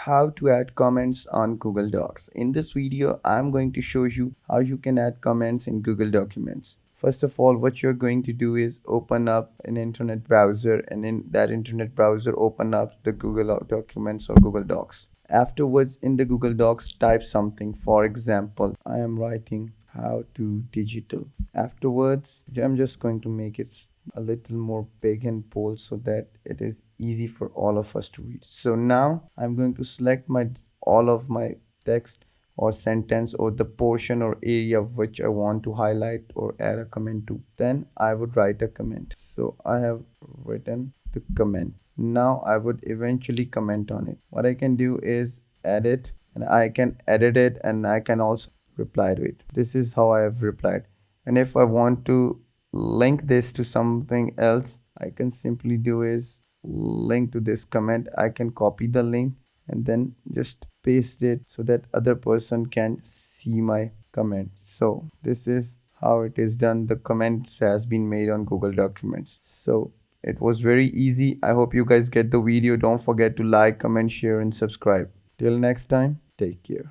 how to add comments on Google Docs. In this video, I'm going to show you how you can add comments in Google Documents. First of all, what you're going to do is open up an internet browser, and in that internet browser, open up the Google Documents or Google Docs. Afterwards, in the Google Docs, type something. For example, I am writing how to digital. Afterwards, I'm just going to make it a little more big and bold so that it is easy for all of us to read. So now I'm going to select my all of my text or sentence or the portion or area of which I want to highlight or add a comment to. Then I would write a comment. So I have written the comment. Now I would eventually comment on it. What I can do is edit, and I can edit it, and I can also reply to it. This is how I have replied. And if I want to link this to something else, I can simply do is link to this comment. I can copy the link and then just paste it so that other person can see my comment. So this is how it is done. The comments has been made on Google Documents. So it was very easy. I hope you guys get the video. Don't forget to like, comment, share, and subscribe. Till next time, take care.